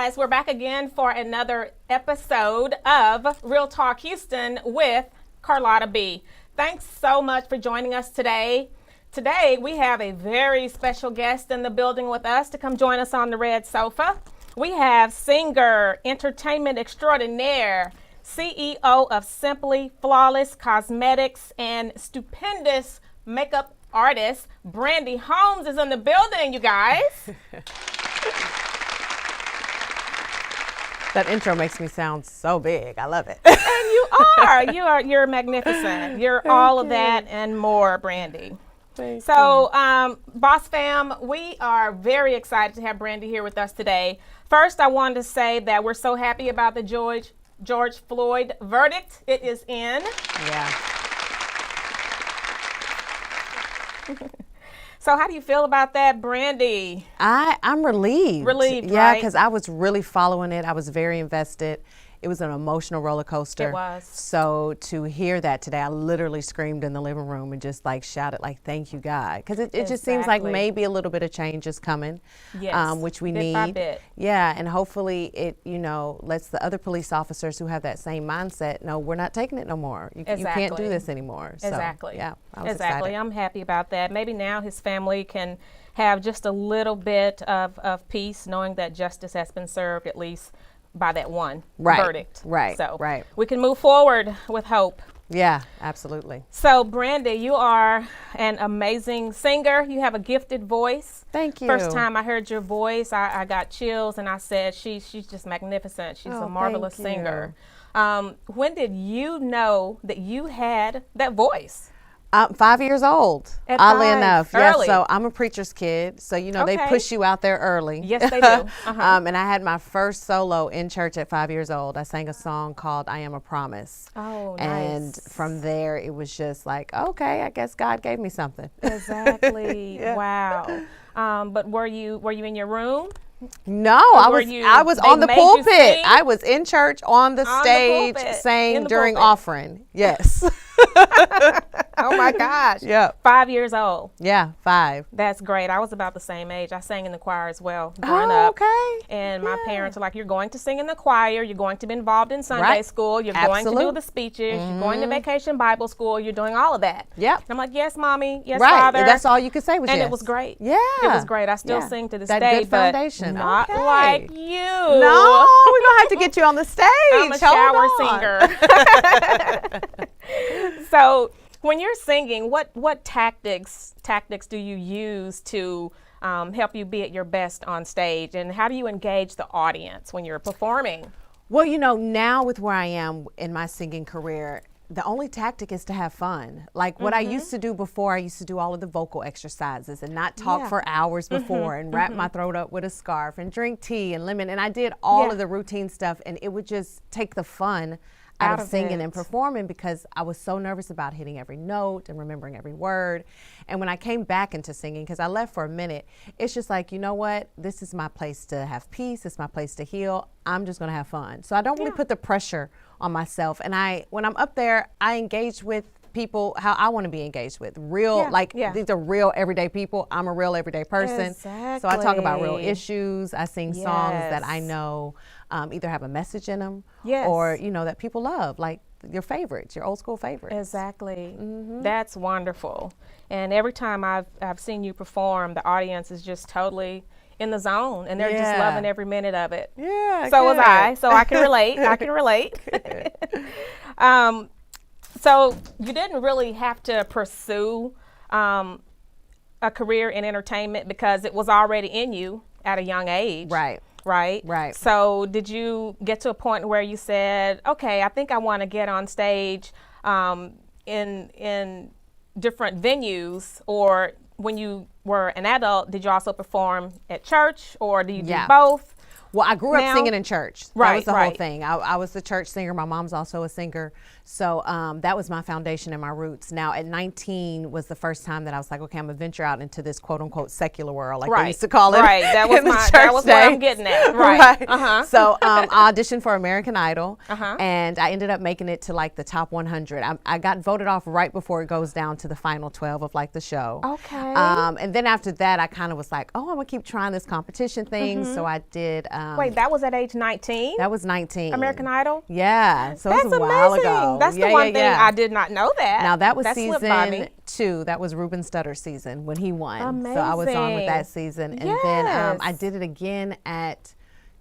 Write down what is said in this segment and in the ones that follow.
guys, we're back again for another episode of Real Talk Houston with Carlotta B. Thanks so much for joining us today. Today, we have a very special guest in the building with us to come join us on the red sofa. We have singer, entertainment extraordinaire, CEO of Simply Flawless Cosmetics and stupendous makeup artist, Brandi Holmes is in the building, you guys. That intro makes me sound so big. I love it. And you're magnificent. You're all of that and more, Brandi. So, Boss Fam, we are very excited to have Brandi here with us today. First, I wanted to say that we're so happy about the George Floyd verdict. It is in. Yeah. So how do you feel about that, Brandi? I'm relieved. Relieved, yeah, right? because I was really following it. I was very invested. It was an emotional roller coaster. It was. So to hear that today, I literally screamed in the living room and just like shouted like, thank you, God. Because it just seems like maybe a little bit of change is coming, Yes, which we bit need. by bit. Yeah, and hopefully it, lets the other police officers who have that same mindset know we're not taking it no more. You can't do this anymore. So, Exactly. Yeah, I was excited. I'm happy about that. Maybe now his family can have just a little bit of peace knowing that justice has been served at least by that one verdict. Right. So right. we can move forward with hope. Yeah, absolutely. So Brandi, you are an amazing singer. You have a gifted voice. Thank you. First time I heard your voice, I got chills and I said, she's just magnificent. She's a marvelous singer. When did you know that you had that voice? 5 years old, At oddly 5, enough. early. Yeah, so I'm a preacher's kid. So, they push you out there early. Yes, they do. And I had my first solo in church at 5 years old. I sang a song called I Am a Promise. Oh, nice. And from there, it was just like, okay, I guess God gave me something. Exactly. Yeah. Wow. But were you in your room? No, I was on the pulpit. I was in church on the stage saying during offering. Yes. Oh my gosh. Yeah. 5 years old. Yeah, 5. That's great. I was about the same age. I sang in the choir as well growing up. Okay. And my parents are like, you're going to sing in the choir, you're going to be involved in Sunday school, you're going to do the speeches, you're going to vacation Bible school, you're doing all of that. Yep. And I'm like, yes, Mommy, yes, right. Father. That's all you could say was and yes. it was great. Yeah. It was great. I still sing to this that day, good but foundation. not Okay. like you. No, we're going to have to get you on the stage. I'm a shower singer. So when you're singing, what tactics do you use to help you be at your best on stage? And how do you engage the audience when you're performing? Well, now with where I am in my singing career, the only tactic is to have fun. Like what I used to do before, I used to do all of the vocal exercises and not talk for hours before and wrap my throat up with a scarf and drink tea and lemon. And I did all of the routine stuff, and it would just take the fun out of singing and performing because I was so nervous about hitting every note and remembering every word. And when I came back into singing, because I left for a minute, it's just like, you know what? This is my place to have peace. It's my place to heal. I'm just going to have fun. So I don't really put the pressure on myself. And when I'm up there, I engage with people how I want to be engaged with. Real, these are real everyday people. I'm a real everyday person. Exactly. So I talk about real issues. I sing songs that I know either have a message in them or, that people love, like your favorites, your old school favorites. Exactly. That's wonderful. And every time I've seen you perform, the audience is just totally in the zone, and they're just loving every minute of it. Yeah. So was I. So I can relate. I can relate. So you didn't really have to pursue a career in entertainment because it was already in you at a young age. Right. Right. So did you get to a point where you said, okay, I think I want to get on stage in different venues, or when you were an adult, did you also perform at church, or do you do both? Well, I grew up singing in church. That was the whole right. thing. I was the church singer. My mom's also a singer. So that was my foundation and my roots. Now at 19 was the first time that I was like, okay, I'm gonna venture out into this quote unquote secular world, like they used to call it. Right. That was what I'm getting at. Right. So I auditioned for American Idol, and I ended up making it to like the top 100. I got voted off right before it goes down to the final 12 of like the show. Okay. And then after that, I kind of was like, oh, I'm gonna keep trying this competition thing. So I did. Wait, that was at age 19? That was 19. American Idol? Yeah. So That's it was a while ago. That's the one thing I did not know that. Now that was season 2. That was Ruben Studder's season when he won. Amazing. So I was on with that season. And then I did it again at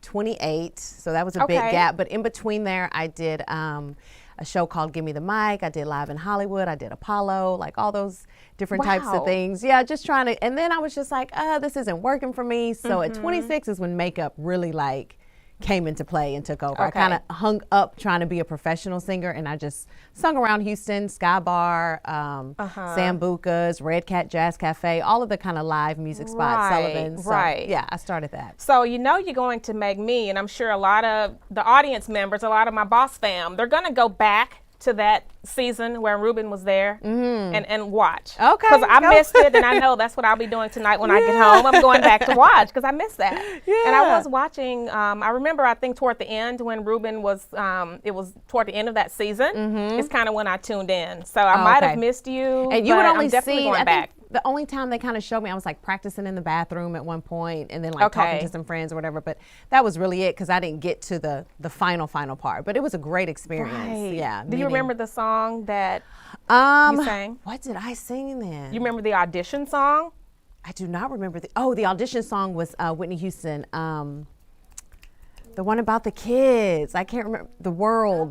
28. So that was a big gap. But in between there, I did a show called Give Me the Mic. I did Live in Hollywood. I did Apollo, like all those different types of things. Yeah, just trying to. And then I was just like, this isn't working for me. So at 26 is when makeup really like came into play and took over. I kind of hung up trying to be a professional singer, and I just sung around Houston, Sky Bar, Sambuca's, Red Cat Jazz Cafe, all of the kind of live music spots, Sullivan's. So, yeah, I started that. So you know you're going to make me, and I'm sure a lot of the audience members, a lot of my boss fam, they're going to go back to that season where Ruben was there and watch. Okay. Because I missed it, and I know that's what I'll be doing tonight when I get home. I'm going back to watch because I missed that. Yeah. And I was watching, I remember I think toward the end when Ruben was, it was toward the end of that season. It's kind of when I tuned in. So I might have missed you. And you would only see, I think the only time they kind of showed me, I was like practicing in the bathroom at one point and then like talking to some friends or whatever. But that was really it because I didn't get to the final part. But it was a great experience. Right. Yeah. Do you remember the song that you sang? What did I sing then? You remember the audition song? I do not remember the audition song was Whitney Houston. The one about the kids. I can't remember.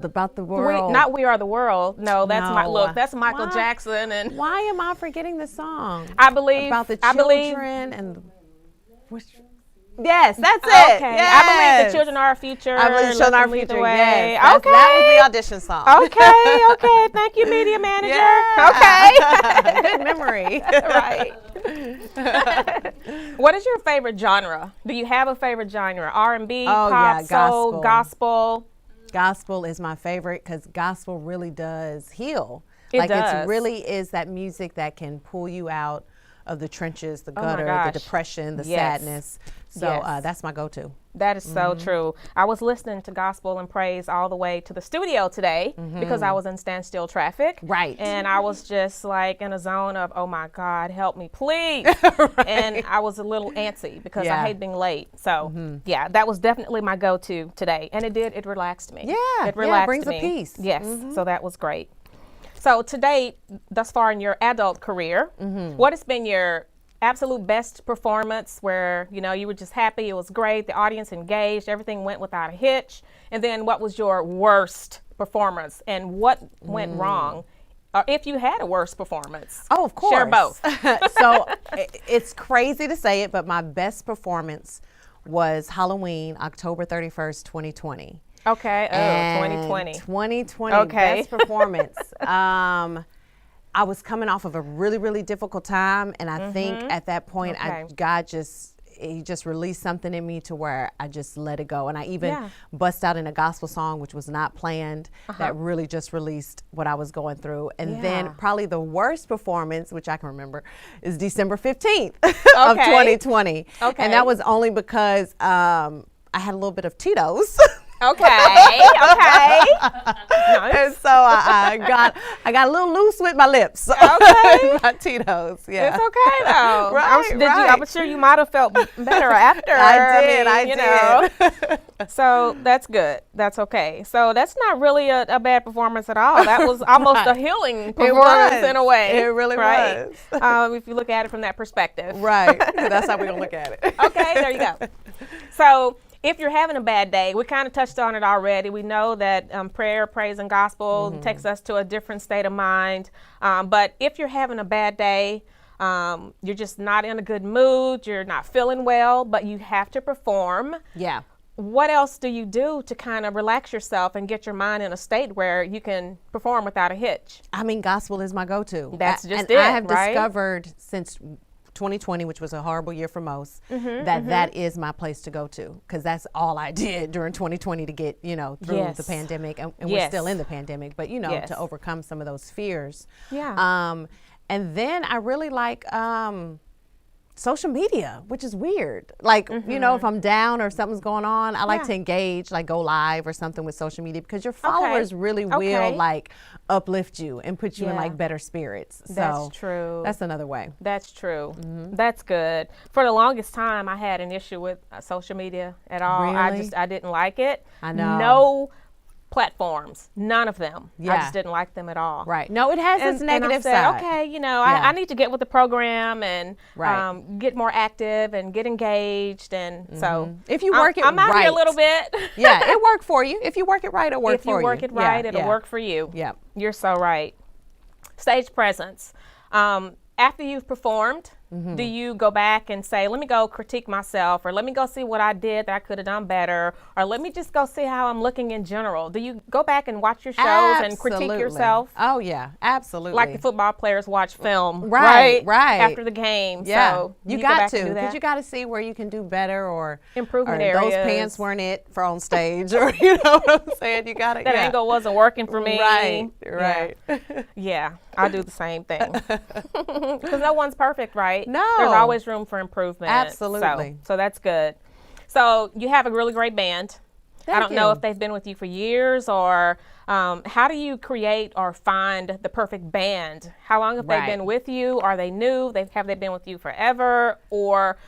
About the world. Not We Are the World. No, that's that's Michael Jackson. And why am I forgetting the song? I believe about the children and yes, that's it. Okay. Yes. I believe the children are our future. I believe the children are our future. Yes. Okay. That was the audition song. Okay. Thank you, media manager. Yeah. Okay. Good memory. Right. What is your favorite genre? Do you have a favorite genre? R&B, pop, soul, gospel? Gospel is my favorite because gospel really does heal. It does. It really is that music that can pull you out of the trenches, the gutter, the depression, the sadness. So that's my go-to. That is so true. I was listening to gospel and praise all the way to the studio today because I was in standstill traffic. Right. And I was just like in a zone of, oh my God, help me, please. And I was a little antsy because I hate being late. So yeah, that was definitely my go-to today. And it relaxed me. Yeah. It relaxed brings me. a peace. Yes. So that was great. So today, thus far in your adult career, what has been your absolute best performance where, you were just happy, it was great, the audience engaged, everything went without a hitch? And then what was your worst performance and what went wrong? Or if you had a worst performance? Oh, of course. Share both. So it's crazy to say it, but my best performance was Halloween, October 31st, 2020. Okay. Oh, 2020. 2020. Okay. Best performance. I was coming off of a really, really difficult time, and I think at that point, God just released something in me to where I just let it go, and I even bust out in a gospel song, which was not planned. That really just released what I was going through, and then probably the worst performance, which I can remember, is December 15th of 2020, and that was only because I had a little bit of Tito's. Okay. Nice. And so I got a little loose with my lips. Okay. My Tito's. Yeah. It's okay though. Right. I'm sure you might have felt better after. I did. So that's good. That's okay. So that's not really a bad performance at all. That was almost a healing performance in a way. It really was. If you look at it from that perspective. Right. That's how we're gonna look at it. Okay. There you go. So, if you're having a bad day, we kind of touched on it already. We know that prayer, praise, and gospel takes us to a different state of mind. But if you're having a bad day, you're just not in a good mood, you're not feeling well, but you have to perform. Yeah. What else do you do to kind of relax yourself and get your mind in a state where you can perform without a hitch? I mean, gospel is my go-to. That's just I have discovered since 2020, which was a horrible year for most, that is my place to go to, because that's all I did during 2020 to get, through the pandemic, and we're still in the pandemic, but to overcome some of those fears. Yeah. And then I really like social media, which is weird. Like, if I'm down or something's going on, I like to engage, like go live or something with social media, because your followers really will like uplift you and put you in like better spirits. So that's true. That's another way. That's true. That's good. For the longest time, I had an issue with social media at all. Really? I didn't like it. I know. No platforms, none of them. Yeah. I just didn't like them at all. Right. No, it has its negative and I said, side. okay, I need to get with the program and get more active and get engaged. And so if you work I'm out here a little bit. Yeah, it worked for you. If you work it right, it'll work for you. If you work it right, it'll work for you. Yeah. You're so right. Stage presence. After you've performed, do you go back and say, let me go critique myself, or let me go see what I did that I could have done better, or let me just go see how I'm looking in general? Do you go back and watch your shows and critique yourself? Oh, yeah, absolutely. Like the football players watch film, right? After the game. Yeah, So you got to, because you got to see where you can do better, or improvement areas. Those pants weren't it for on stage, or you know what I'm saying? You got to. That angle wasn't working for me. Right. Yeah, I do the same thing. Because no one's perfect, right? No. There's always room for improvement. Absolutely. So that's good. So you have a really great band. Thank I don't know you. if they've been with you for years, or how do you create or find the perfect band? How long have they been with you? Are they new? Have they been with you forever? Or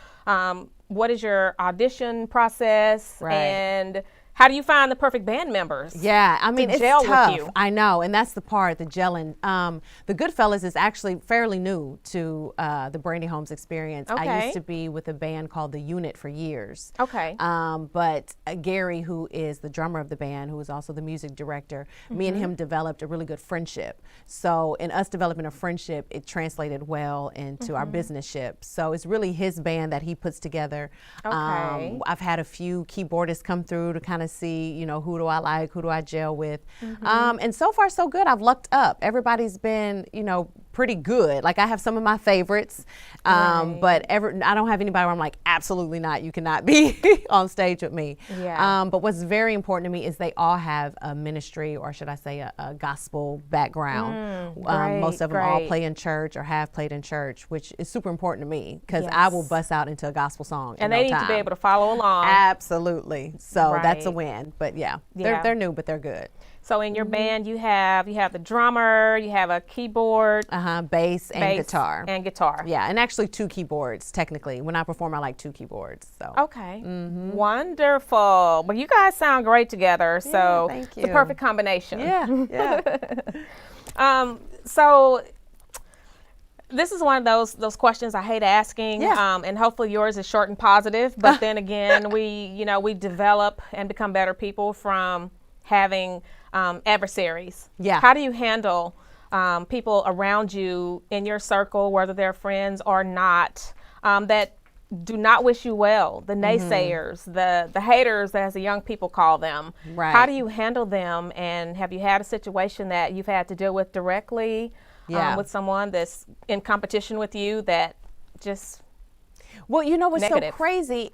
what is your audition process? And how do you find the perfect band members? Yeah, I mean, it's gel tough. with you? I know, and that's the part, the gelling. The Goodfellas is actually fairly new to the Brandi Holmes experience. Okay. I used to be with a band called The Unit for years. Okay. But Gary, who is the drummer of the band, who is also the music director, me and him developed a really good friendship. So in us developing a friendship, it translated well into our business-ship. So it's really his band that he puts together. Okay. I've had a few keyboardists come through to kind of see, who do I like, who do I gel with. And so far so good. I've lucked up. Everybody's been, pretty good. Like, I have some of my favorites, but I don't have anybody where I'm like, absolutely not, you cannot be on stage with me. Yeah. But what's very important to me is they all have a ministry, or should I say a gospel background. Most of them all play in church or have played in church, which is super important to me, because I will bust out into a gospel song And in they no need to be time. able to follow along. Absolutely. So that's a Right. win. But they're new, but they're good. So in your band, you have the drummer, you have a keyboard, Bass and guitar. and guitar. Yeah, and actually 2 keyboards, technically. When I perform, I like 2 keyboards. So. Okay. Wonderful. Well, you guys sound great together. So thank it's the you. perfect combination. Yeah. So this is one of those questions I hate asking. Yeah. And hopefully yours is short and positive. But then again, we develop and become better people from having adversaries. Yeah. How do you handle people around you in your circle, whether they're friends or not, that do not wish you well, the naysayers, the haters, as the young people call them? Right. How do you handle them? And have you had a situation that you've had to deal with directly with someone that's in competition with you that just Well, what's negative? so crazy?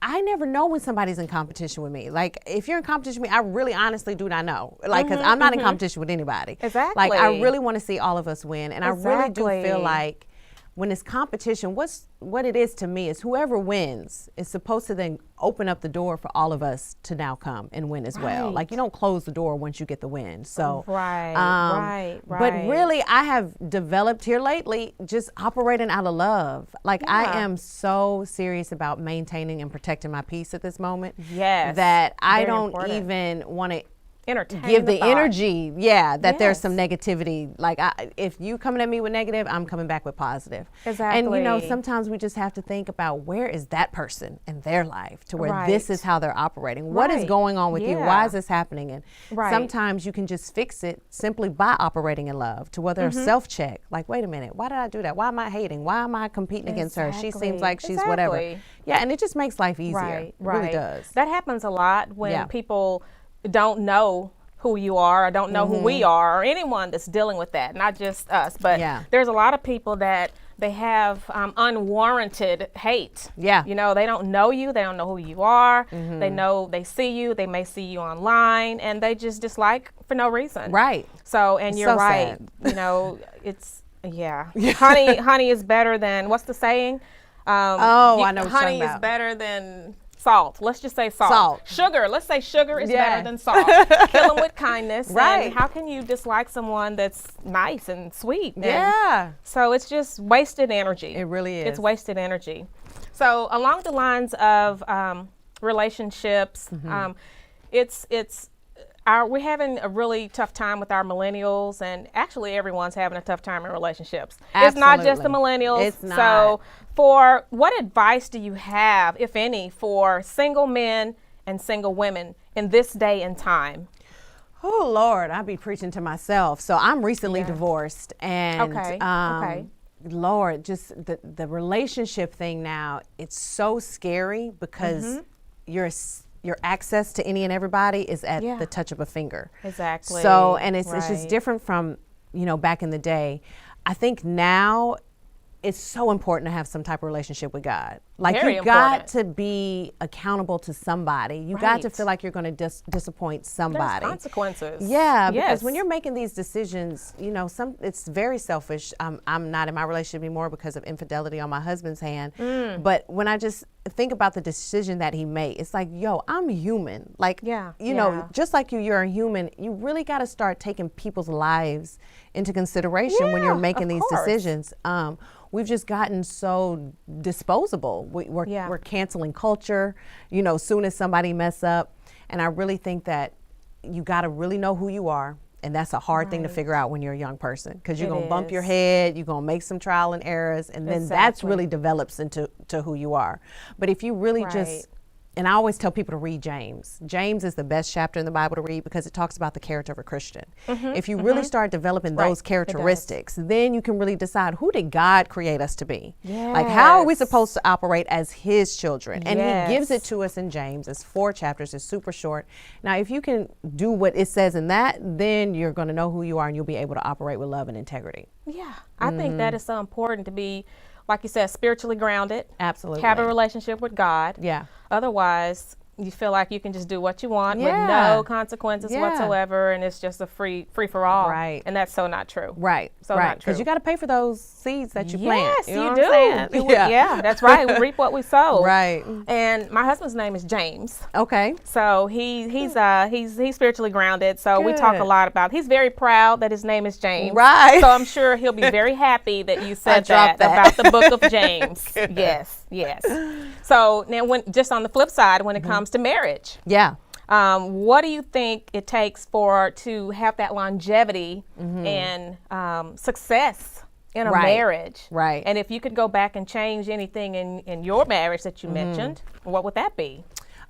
I never know when somebody's in competition with me. Like, if you're in competition with me, I really honestly do not know. Like, because I'm not in competition with anybody. Exactly. Like, I really want to see all of us win. And I really do feel Exactly. like when it's competition, what it is to me is whoever wins is supposed to then open up the door for all of us to now come and win as well. Right. Like, you don't close the door once you get the win. So Right. But really, I have developed here lately just operating out of love. Like, I am so serious about maintaining and protecting my peace at this moment. Yes. That I Very don't important. even want to entertain give the thought. energy, that there's Yes. some negativity. Like, if you coming at me with negative, I'm coming back with positive. Exactly. And sometimes we just have to think about, where is that person in their life to where this Right. is how they're operating. What is Right. going on with you? Yeah. Why is this happening? And Right. sometimes you can just fix it simply by operating in love, to whether a self-check, like, wait a minute, why did I do that? Why am I hating? Why am I competing against her? She seems like she's whatever. Exactly. Yeah, and it just makes life easier. Right. It really does. That happens a lot when Yeah. people don't know who you are, or don't know who we are, or anyone that's dealing with that, not just us. But Yeah. there's a lot of people that they have unwarranted hate. Yeah. You know, they don't know you. They don't know who you are. They see you. They may see you online, and they just dislike for no reason. Right. So, and you're so right. sad. You know, it's, honey is better than, what's the saying? I know what you're honey talking is about. better than salt. Let's just say salt. Salt. Sugar. Let's say sugar is Yeah. better than salt. Kill them with kindness. Right. And how can you dislike someone that's nice and sweet? And Yeah. so it's just wasted energy. It really is. It's wasted energy. So along the lines of relationships, we're having a really tough time with our millennials, and actually everyone's having a tough time in relationships. It's not just the millennials. It's not. So for what advice do you have, if any, for single men and single women in this day and time? Oh, Lord, I be preaching to myself. So I'm recently divorced, and Okay. Lord, just the relationship thing now, it's so scary because your access to any and everybody is at the touch of a finger. Exactly. So, and it's just Right. different from, back in the day. I think now it's so important to have some type of relationship with God. Like Very you got important. to be accountable to somebody. You got to Right. feel like you're going to disappoint There's somebody. consequences. Yeah, because Yes. when you're making these decisions, it's very selfish. I'm not in my relationship anymore because of infidelity on my husband's hand. But when I just think about the decision that he made, it's like, yo, I'm human. Like, just like you're a human. You really got to start taking people's lives into consideration when you're making of these course. decisions. We've just gotten so disposable. We're canceling culture, soon as somebody mess up. And I really think that you got to really know who you are. And that's a hard thing to figure out when you're a young person, because you're going to bump your head, you're going to make some trial and errors, and then that's really develops into who you are. But if you really just, and I always tell people to read James. James is the best chapter in the Bible to read because it talks about the character of a Christian. If you really start developing those characteristics, then you can really decide, who did God create us to be? Like, how are we supposed to operate as his children? And he gives it to us in James. It's 4 chapters. It's super short. Now, if you can do what it says in that, then you're going to know who you are and you'll be able to operate with love and integrity. Yeah, I think that is so important to be, like you said, spiritually grounded. Absolutely. Have a relationship with God. Yeah. Otherwise, you feel like you can just do what you want with no consequences whatsoever, and it's just a free for all. Right. And that's so not true. Right. So right. not true. Because you got to pay for those seeds that you plant. Yes, You know you what do. I'm saying? Yeah, that's right. We reap what we sow. Right. And my husband's name is James. Okay. So he's spiritually grounded. So we talk a Good. lot about. He's very proud that his name is James. Right. So I'm sure he'll be very happy that you said dropped that. about the book of James. Yes. So now, just on the flip side, when it comes to marriage, Yeah. what do you think it takes to have that longevity and success in a marriage? Right. And if you could go back and change anything in your marriage that you mentioned, what would that be?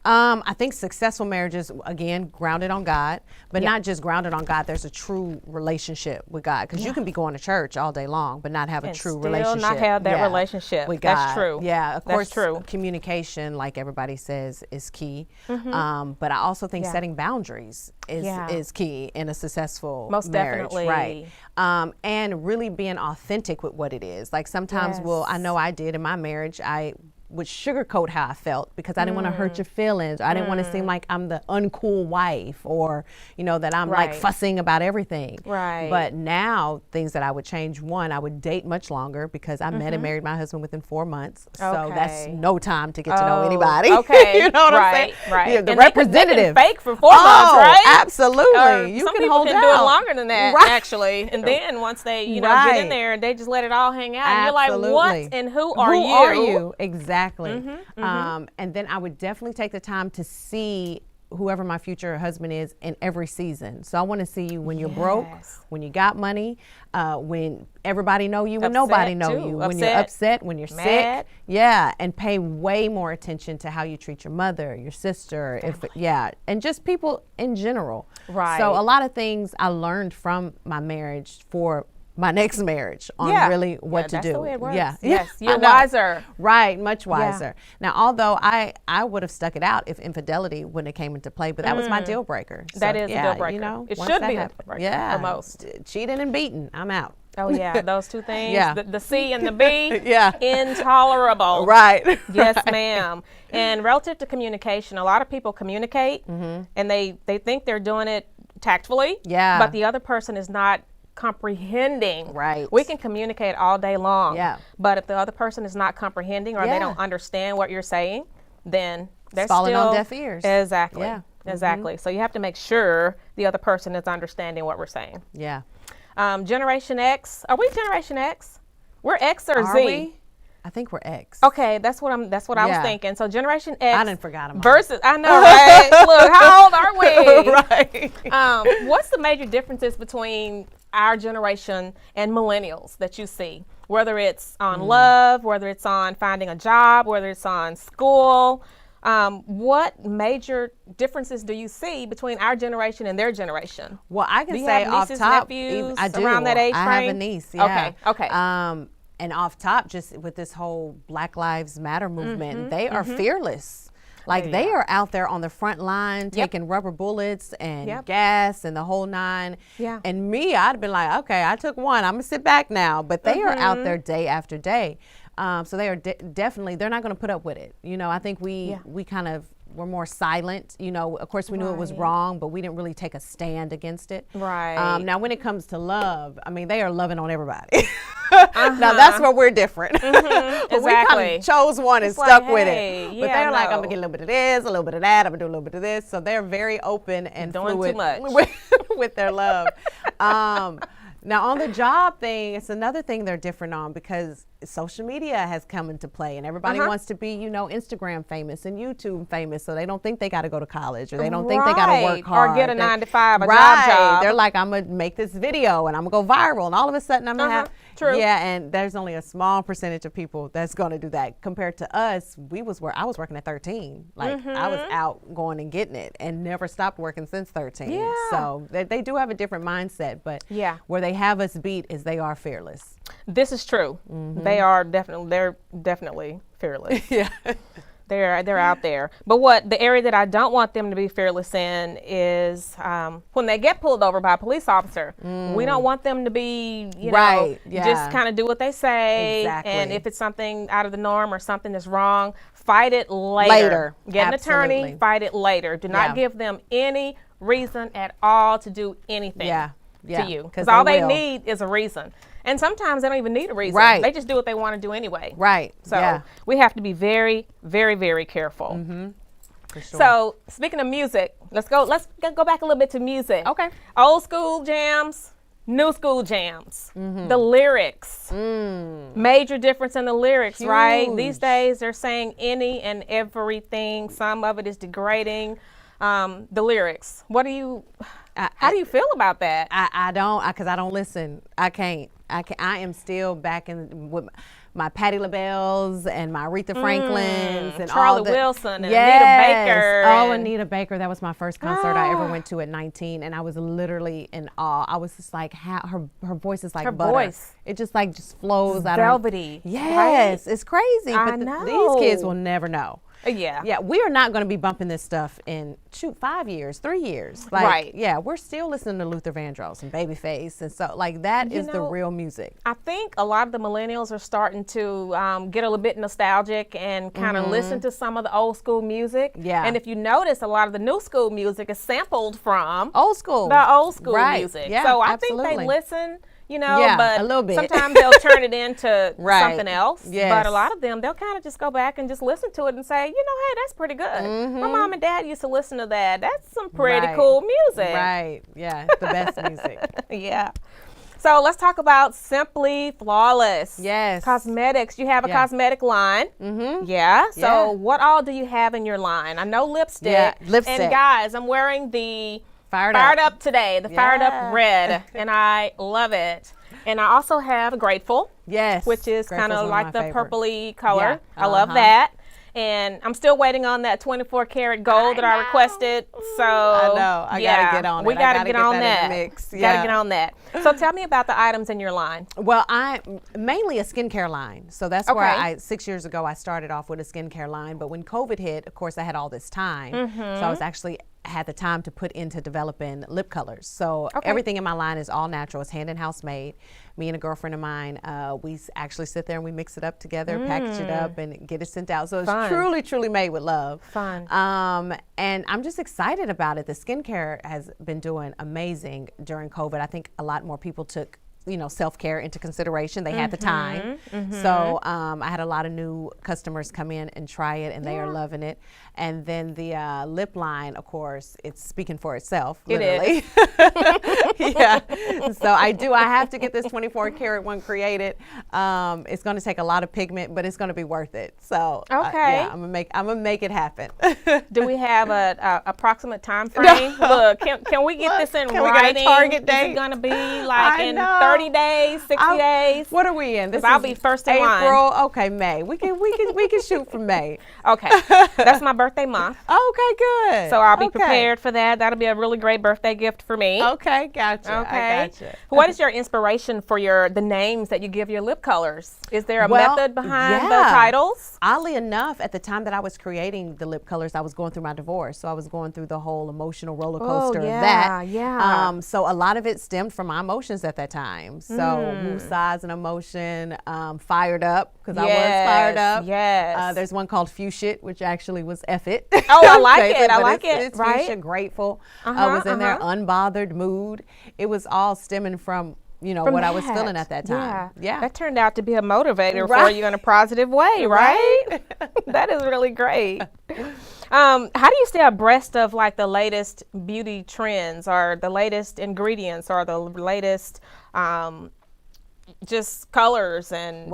I think successful marriages, again, grounded on God, but not just grounded on God. There's a true relationship with God, because you can be going to church all day long, but not have a true relationship. Still not have that relationship with God. That's true. Yeah, of course. True. Communication, like everybody says, is key. But I also think setting boundaries is key in a successful Most marriage. definitely. Right. And really being authentic with what it is. Like sometimes, I know I did in my marriage, I would sugarcoat how I felt because I didn't want to hurt your feelings. I didn't want to seem like I'm the uncool wife, or, that I'm like fussing about everything. Right. But now, things that I would change: one, I would date much longer, because I met and married my husband within 4 months. So that's no time to get to know anybody. Okay. You know what I'm saying? Right. Yeah, the and representative. They can fake for 4 months, right? Absolutely. You some can people hold can out. do it longer than that, Right. actually. And then once they, get in there, they just let it all hang out. And you're like, what and who are you? Who are you? Exactly. And then I would definitely take the time to see whoever my future husband is in every season. So I want to see you when you're broke, when you got money, when everybody know you, when nobody know you, when you're upset, when you're sick. Yeah, and pay way more attention to how you treat your mother, your sister, and just people in general. Right. So a lot of things I learned from my marriage for my next marriage on really what to do. That's the way it works. Yeah. Yes, you're wiser. Right, much wiser. Now, although I would have stuck it out if infidelity wouldn't have came into play, but that was my deal breaker. So, That is a deal breaker. It should be a deal breaker for most. Cheating and beating, I'm out. Oh yeah, those two things. Yeah. The C and the B. Yeah. Intolerable. Right. Yes, Right. ma'am. And relative to communication, a lot of people communicate and they think they're doing it tactfully. Yeah. But the other person is not comprehending. Right. We can communicate all day long. Yeah. But if the other person is not comprehending or they don't understand what you're saying, then they're falling still on deaf ears. Exactly. Yeah. Exactly. So you have to make sure the other person is understanding what we're saying. Yeah. Generation X. Are we Generation X? We're X or Are Z? we? I think we're X. Okay, that's what I was Yeah. thinking. So Generation X. I didn't forget them. Versus, I know, right? Look, how old are we? Right. What's the major differences between our generation and millennials that you see? Whether it's on love, whether it's on finding a job, whether it's on school. What major differences do you see between our generation and their generation? Well, I can Do you say have off nieces, top, nephews I do. around that age I have a frame? niece. Yeah. Okay. And off top, just with this whole Black Lives Matter movement, they are fearless. Like they are out there on the front line taking rubber bullets and gas and the whole nine. Yeah. And me, I'd been like, okay, I took one. I'm gonna sit back now. But they are out there day after day. So they are definitely, they're not going to put up with it. You know, I think we kind of were more silent. You know, of course we knew it was wrong, but we didn't really take a stand against it. Right. Now when it comes to love, I mean, they are loving on everybody. Now that's where we're different. But we kind of chose one and It's stuck like, with hey, it. But yeah, they're like, I'm no. gonna get a little bit of this, a little bit of that, I'm gonna do a little bit of this. So they're very open and Doing fluid too much. with their love. Now on the job thing, it's another thing they're different on because social media has come into play and everybody wants to be, you know, Instagram famous and YouTube famous. So they don't think they got to go to college or they don't think they got to work hard. Or get a 9-to-5, a right. job. They're like, I'm going to make this video and I'm going to go viral and all of a sudden I'm going to have. True. Yeah, and there's only a small percentage of people that's going to do that. Compared to us, I was working at 13. Like I was out going and getting it and never stopped working since 13. Yeah. So they do have a different mindset, but where they have us beat is they are fearless. This is true. They're definitely fearless. Yeah. They're out there. But the area that I don't want them to be fearless in is when they get pulled over by a police officer. We don't want them to be, just kind of do what they say. Exactly. And if it's something out of the norm or something that's wrong, fight it later. Get an attorney, Absolutely. fight it later. Do not give them any reason at all to do anything to you. Because all they need is a reason. And sometimes they don't even need a reason. Right. They just do what they want to do anyway. Right. So we have to be very, very, very careful. For sure. So speaking of music, let's go back a little bit to music. Okay. Old school jams, new school jams. The lyrics. Major difference in the lyrics, right? Huge. These days they're saying any and everything. Some of it is degrading. The lyrics. How do you feel about that? I don't, because I don't listen. I can't. I am still back in with my Patti LaBelle's and my Aretha Franklin's and Charlie all the, Wilson and Anita Baker. Oh, and- Anita Baker. That was my first concert I ever went to at 19, and I was literally in awe. I was just like, her voice is like Her butter. voice. It just flows out velvety, of yes, it's crazy. I But know. these kids will never know. Yeah. We are not going to be bumping this stuff in 5 years, 3 years. Like, Right. Yeah, we're still listening to Luther Vandross and Babyface, and so like that is the real music. I think a lot of the millennials are starting to get a little bit nostalgic and kind of listen to some of the old school music. Yeah. And if you notice, a lot of the new school music is sampled from Old school. the old school Right. music. Yeah, so I absolutely. think they listen. Yeah, but a little bit. sometimes they'll turn it into Right. something else. Yes. But a lot of them, they'll kind of just go back and just listen to it and say, hey, that's pretty good. My mom and dad used to listen to that. That's some pretty Right. cool music. Right. Yeah, the best music. Yeah. So let's talk about Simply Flawless. Yes. Cosmetics. You have a cosmetic line. Mm-hmm. Yeah. So Yeah. what all do you have in your line? I know lipstick. Yeah, lipstick. And guys, I'm wearing the Fired Up today, the Fired Yeah. Up red, and I love it. And I also have Grateful, Yes. which is kind Grateful's of one like my the favorite. purpley color. Yeah. I love that. And I'm still waiting on that 24 karat gold that I requested. So I know. I gotta get on it. We I gotta gotta get get on that in that. the mix. Gotta Yeah. get on that. So tell me about the items in your line. Well, I mainly a skincare line. So that's where Okay. 6 years ago I started off with a skincare line. But when COVID hit, of course, I had all this time. So I was actually had the time to put into developing lip colors. So everything in my line is all natural. It's hand and house made. Me and a girlfriend of mine, we actually sit there and we mix it up together, package it up, and get it sent out. So it's truly, truly made with love. Fun. And I'm just excited about it. The skincare has been doing amazing during COVID. I think a lot more people took self-care into consideration. They had the time. So I had a lot of new customers come in and try it, and they are loving it. And then the lip line, of course, it's speaking for itself, literally. Yeah. So I have to get this 24 karat one created. It's going to take a lot of pigment, but it's going to be worth it. So I'm gonna make it happen. Do we have a approximate time frame? Look, can we get this in writing? We got a target date? Is it going to be like in 30 days, 60 days? What are we in? This I'll be first in line. April. Okay, May. We can shoot for May. Okay, that's my birthday month. Okay, good. So I'll be prepared for that. That'll be a really great birthday gift for me. Okay, gotcha. Okay. I gotcha. What is your inspiration for the names that you give your lip colors? Is there a method behind the titles? Oddly enough, at the time that I was creating the lip colors, I was going through my divorce. So I was going through the whole emotional roller coaster of that. Yeah. So a lot of it stemmed from my emotions at that time. So woosahs and emotion, fired up, because I was fired up. Yes. There's one called Fuchsia, which actually was F it. Oh, I like it. I like it. It's right? Fuchsia, grateful. Was in their unbothered mood. It was all stemming from what I was feeling at that time. Yeah. That turned out to be a motivator for you in a positive way, right? That is really great. How do you stay abreast of like the latest beauty trends or the latest ingredients or the latest just colors and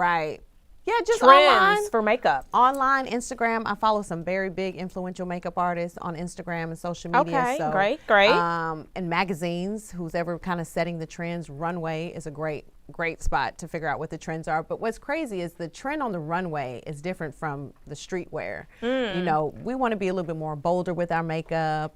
just trends online. for makeup? Online, Instagram. I follow some very big influential makeup artists on Instagram and social media. Okay, so, great. And magazines, who's ever kind of setting the trends. Runway is a great spot to figure out what the trends are. But what's crazy is the trend on the runway is different from the streetwear. We want to be a little bit more bolder with our makeup.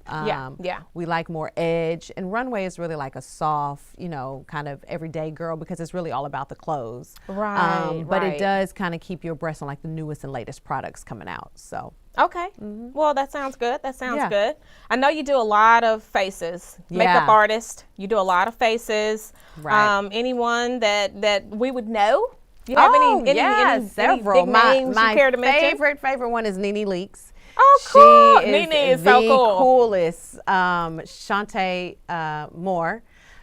We like more edge. And runway is really like a soft, kind of everyday girl, because it's really all about the clothes. But it does kind of keep you abreast on like the newest and latest products coming out. So. Okay. Well, that sounds good. Good. I know you do a lot of faces. Makeup artist. You do a lot of faces. Right. Anyone that we would know? Do you have any several. Any big names you care to mention? My favorite one is Nene Leakes. Oh, cool. She Nene is the so cool. Coolest. Shantae Moore.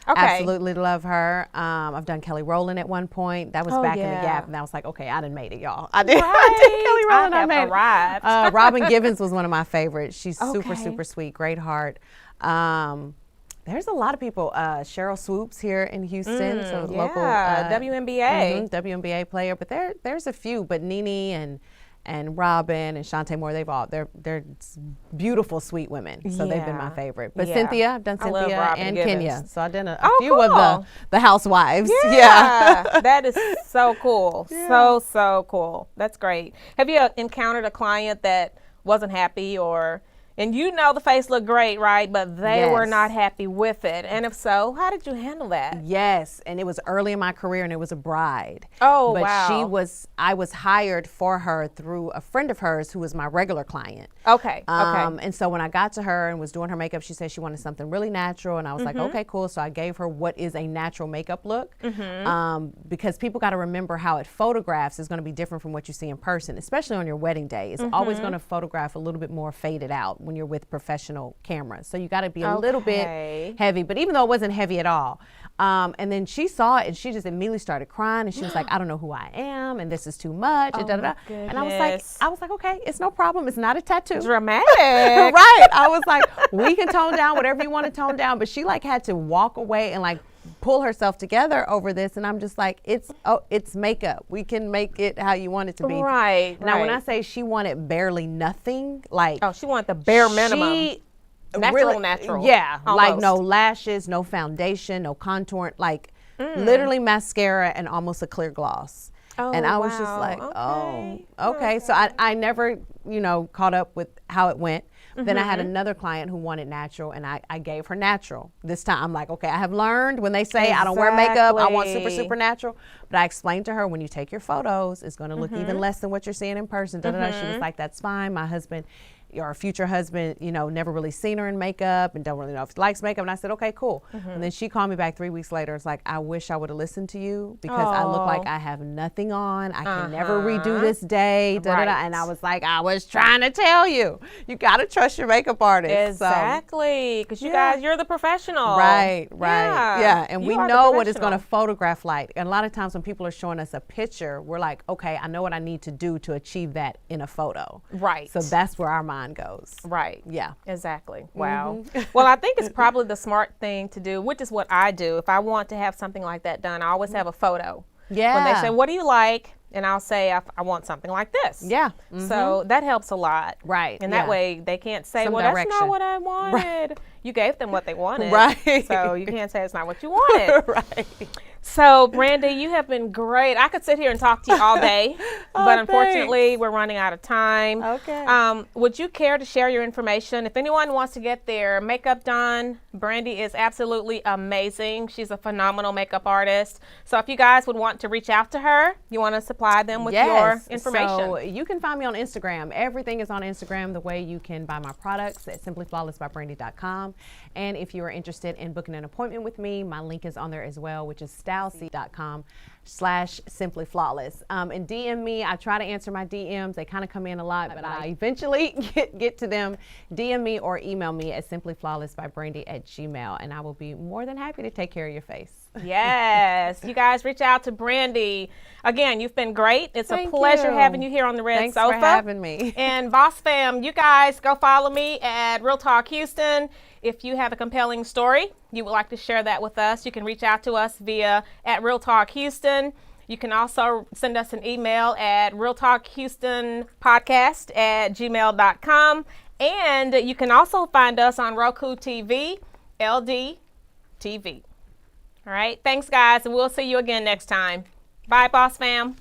Okay. Absolutely love her. I've done Kelly Rowland at one point. That was back in the Gap, and I was like, okay, I done made it, y'all. I did Kelly Rowland. I made arrived. Robin Givens was one of my favorites. She's super sweet, great heart. There's a lot of people. Cheryl Swoops here in Houston, so local WNBA WNBA player. But there's a few. But Nene and Robin and Shantae Moore, they're beautiful, sweet women. So they've been my favorite. But Cynthia, I've done Cynthia and Givens. Kenya. So I've done a few of the housewives. Yeah. That is so cool. Yeah. So cool. That's great. Have you encountered a client that wasn't happy and the face looked great, right? But they were not happy with it. And if so, how did you handle that? Yes. And it was early in my career, and it was a bride. Oh, but wow. I was hired for her through a friend of hers who was my regular client. Okay. And so when I got to her and was doing her makeup, she said she wanted something really natural. And I was like, okay, cool. So I gave her what is a natural makeup look. Because people got to remember how it photographs is going to be different from what you see in person, especially on your wedding day. It's always going to photograph a little bit more faded out when you're with professional cameras. So you got to be a little bit heavy, but even though it wasn't heavy at all. And then she saw it and she just immediately started crying, and she was like, I don't know who I am, and this is too much. And And I was like, okay, it's no problem. It's not a tattoo. Dramatic. Right. I was like, we can tone down whatever you want to tone down. But she had to walk away and pull herself together over this, and I'm just like, it's makeup. We can make it how you want it to be. Right. Now, when I say she wanted barely nothing, she wanted the bare minimum. Natural. Yeah, almost. No lashes, no foundation, no contour, literally mascara and almost a clear gloss. Oh, and I was just like, okay. So I never, caught up with how it went. Then I had another client who wanted natural, and I gave her natural. This time I'm like, okay, I have learned when they say I don't wear makeup, I want super natural. But I explained to her, when you take your photos, it's going to look even less than what you're seeing in person. She was like, that's fine. My husband or future husband, you know, never really seen her in makeup and don't really know if he likes makeup. And I said, okay, cool. And then she called me back 3 weeks later. It's like, I wish I would have listened to you because I look like I have nothing on. I can never redo this day. And I was like, I was trying to tell you, you got to trust your makeup artist. Exactly. Because you guys, you're the professional. Right. Yeah. And we know what it's going to photograph like. And a lot of times when people are showing us a picture, we're like, okay, I know what I need to do to achieve that in a photo. Right. So that's where our mind goes. Right. Yeah. Exactly. Wow. Well, I think it's probably the smart thing to do, which is what I do. If I want to have something like that done, I always have a photo. Yeah. When they say, what do you like? And I'll say, I want something like this. Yeah. So that helps a lot. Right. And that way they can't say, well, that's not what I wanted. Right. You gave them what they wanted. Right. So you can't say it's not what you wanted. Right. So, Brandi, you have been great. I could sit here and talk to you all day, but unfortunately, we're running out of time. Okay. Would you care to share your information? If anyone wants to get their makeup done, Brandi is absolutely amazing. She's a phenomenal makeup artist. So if you guys would want to reach out to her, you want to supply them with your information. So you can find me on Instagram. Everything is on Instagram. The way you can buy my products at simplyflawlessbybrandi.com. And if you are interested in booking an appointment with me, my link is on there as well, which is stylesy.com/simplyflawless. And DM me. I try to answer my DMs. They kind of come in a lot, but I eventually get to them. DM me or email me at simplyflawlessbybrandi@gmail.com, and I will be more than happy to take care of your face. Yes. You guys reach out to Brandi. Again, you've been great. It's a pleasure having you here on the Red Sofa. Thanks for having me. And Boss Fam, you guys go follow me at Real Talk Houston. If you have a compelling story, you would like to share that with us, you can reach out to us via at Real Talk Houston. You can also send us an email at realtalkhoustonpodcast@gmail.com. And you can also find us on Roku TV, LD TV. All right. Thanks, guys. And we'll see you again next time. Bye, Boss Fam.